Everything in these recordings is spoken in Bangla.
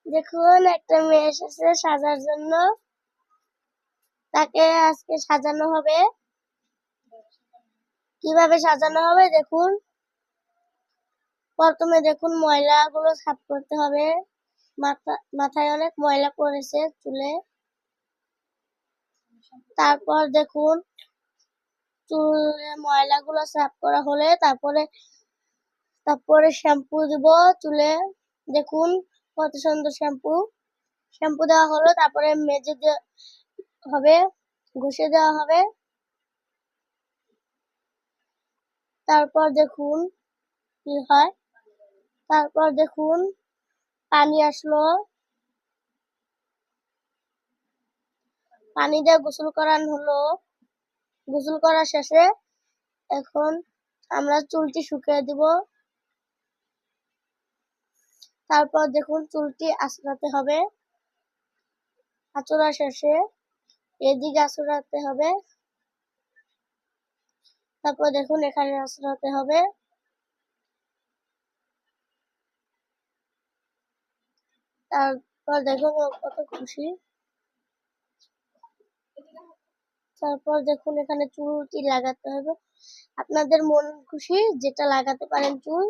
দেখুন একটা মেয়ে এসেছে সাজার জন্য, তাকে আজকে সাজানো হবে। কিভাবে সাজানো হবে দেখুন। প্রথমে দেখুন ময়লাগুলো সাফ করতে হবে। মাথায় অনেক ময়লা পড়েছে চুলে। তারপর দেখুন চুলে ময়লাগুলো সাফ করা হলে তারপরে শ্যাম্পু দিব চুলে। দেখুন কত সুন্দর শ্যাম্পু দেওয়া হলো, তারপরে মেজে হবে, ঘষে দেওয়া হবে। তারপর দেখুন কি হয়। তারপর দেখুন পানি আসলো, পানি দিয়ে গোসল করানো হলো। গোসল করা শেষে এখন আমরা চুলটি শুকিয়ে দিব। তারপর দেখুন চুলটি আঁচড়াতে হবে। আঁচড়া শেষে এদিকে আঁচড়াতে হবে। তারপর দেখুন এখানে আঁচড়াতে হবে। তারপর দেখুন ও কত খুশি। তারপর দেখুন এখানে চুলটি লাগাতে হবে। আপনাদের মন খুশি যেটা লাগাতে পারেন চুল।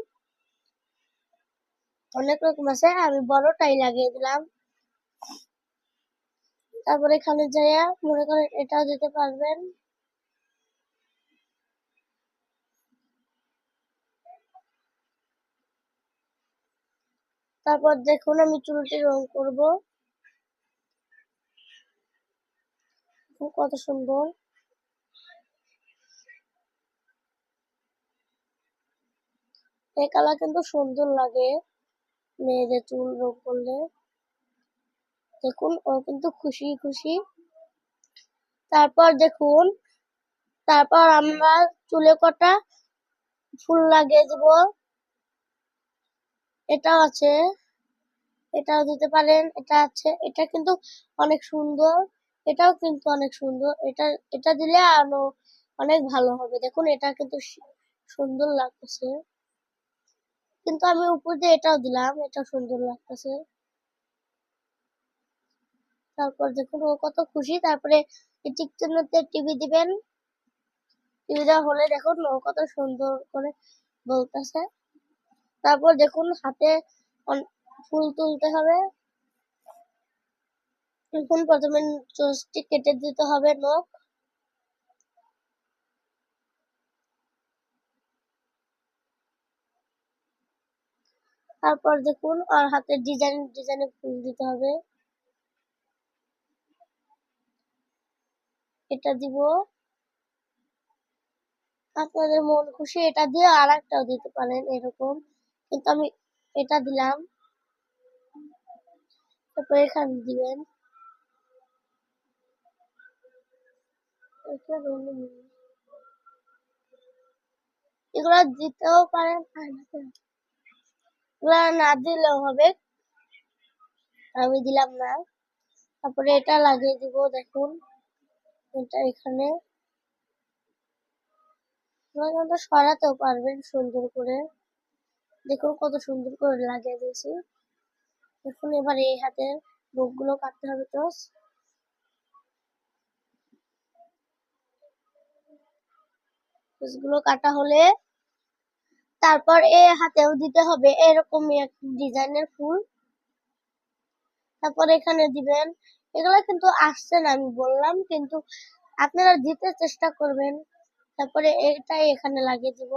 অনেক রকম আছে, আমি বড়টাই লাগিয়ে দিলাম। তারপর এখানে যাইয়া মনে করেন এটাও দিতে পারবেন। তারপর দেখুন আমি চুলটি রং করব। কত সুন্দর। এই কালার কিন্তু সুন্দর লাগে মেয়েদের চুল রং করলে। দেখুন ও কিন্তু খুশি খুশি। তারপর দেখুন তারপর আমরা চুলে কটা ফুল লাগিয়ে দেব। এটা আছে, এটাও দিতে পারেন। এটা আছে, এটা কিন্তু অনেক সুন্দর। এটাও কিন্তু অনেক সুন্দর। এটা দিলে আরো অনেক ভালো হবে। দেখুন এটা কিন্তু সুন্দর লাগতেছে। কিন্তু আমি উপর দিয়ে এটাও দিলাম, এটা সুন্দর লাগতেছে। তারপর দেখুন ও কত খুশি। তারপরে এই টিক চিহ্নতে টিভি দিবেন। টিভি দেওয়া হলে দেখুন ও কত সুন্দর করে বলতেছে। তারপর দেখুন হাতে ফুল তুলতে হবে। এখন প্রথমে চোচটি কেটে দিতে হবে নখ। তারপর দেখুন আর হাতে ডিজাইনে ফুল দিতে হবে। এটা দিব। আপনাদের মন খুশি এটা দিয়ে আর একটাও দিতে পারেন এরকম, কিন্তু আমি এটা দিলাম। তারপর এখানে দিবেন। এগুলা দিতেও পারেন, এগুলা না দিলেও হবে, আমি দিলাম না। তারপরে এটা লাগিয়ে দিব। দেখুন এটা এখানে সরাতেও পারবেন সুন্দর করে। দেখুন কত সুন্দর করে লাগিয়ে দিয়েছি। দেখুন এবার এই হাতের নখগুলো কাটতে হবে। গুলো কাটা হলে তারপর এই হাতেও দিতে হবে এরকমই এক ডিজাইনের ফুল। তারপর এখানে দিবেন। এগুলো কিন্তু আসছে না আমি বললাম, কিন্তু আপনারা দিতে চেষ্টা করবেন। তারপরে এটাই এখানে লাগিয়ে দিব।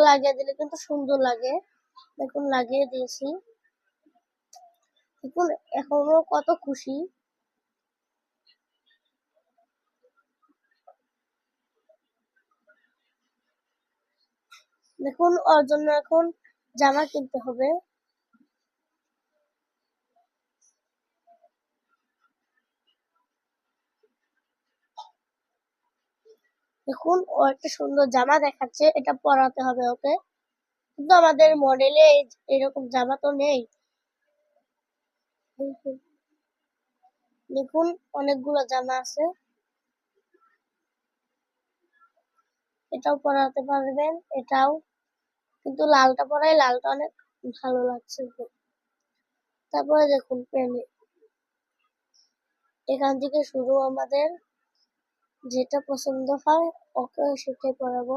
লাগিয়ে দিলে কিন্তু সুন্দর লাগে। দেখুন লাগিয়ে দিয়েছি। দেখুন এখনো কত খুশি। দেখুন ওর জন্য এখন জামা কিনতে হবে। দেখুন ও একটা সুন্দর জামা দেখাচ্ছে, এটা পরাতে হবে ওকে। কিন্তু আমাদের মডেলে এরকম জামা তো নেই। দেখুন অনেকগুলো জামা আছে, এটাও পরাতে পারবেন। এটাও কিন্তু লালটা পরাই লালটা অনেক ভালো লাগছে। তারপরে দেখুন পেনে, এখান থেকে শুরু আমাদের যেটা পছন্দ হয় ওকে সেটাই পরাবো।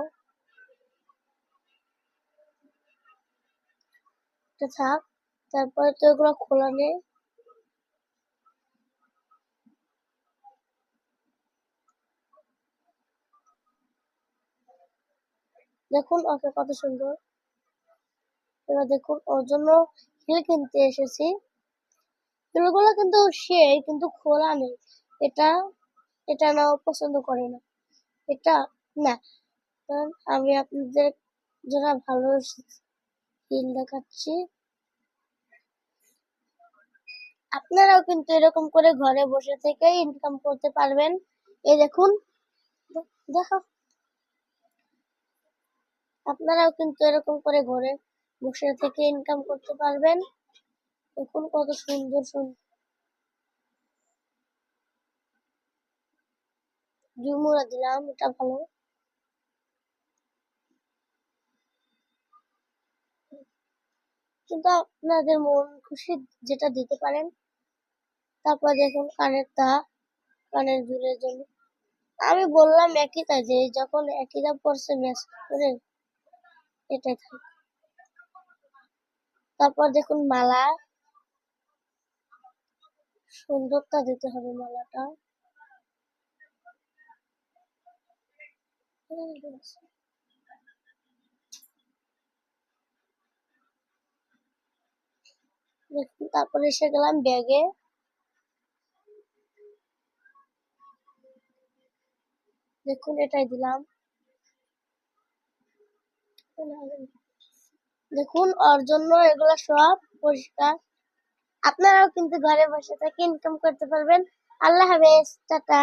এটা থাক, তারপরে তো এগুলো খোলা নেই। দেখুন ওকে কত সুন্দর। এবার দেখুন ওর জন্য হিল কিনতে এসেছি। হিলগুলো কিন্তু সেই কিন্তু খোলা নেই। এটা এটা না, ও পছন্দ করে না এটা। না, কারণ আমি আপনাদের জন্য ভালো হিল দেখাচ্ছি। আপনারাও কিন্তু এরকম করে ঘরে বসে থেকে ইনকাম করতে পারবেন। এই দেখুন, দেখো, আপনারাও কিন্তু এরকম করে ঘরে বসে থেকে ইনকাম করতে পারবেন। দেখুন কত সুন্দর সুন্দর ঝুমুরা দিলাম, এটা ভালো। কিন্তু আপনাদের মন খুশি যেটা দিতে পারেন। তারপর দেখুন কানের কানের দুলের জন্য আমি বললাম একই কাজে, যখন একই দাম পড়ছে ম্যাচ করে এটাই থাক। তারপর দেখুন মালা, সুন্দরতা দিতে হবে মালাটা। দেখুন তারপরে এসে গেলাম ব্যাগে। দেখুন এটাই দিলাম। দেখুন ওর জন্য এগুলো সব পরিষ্কার। আপনারাও কিন্তু ঘরে বসে থেকে ইনকাম করতে পারবেন। আল্লাহ হাফেজ, টাটা।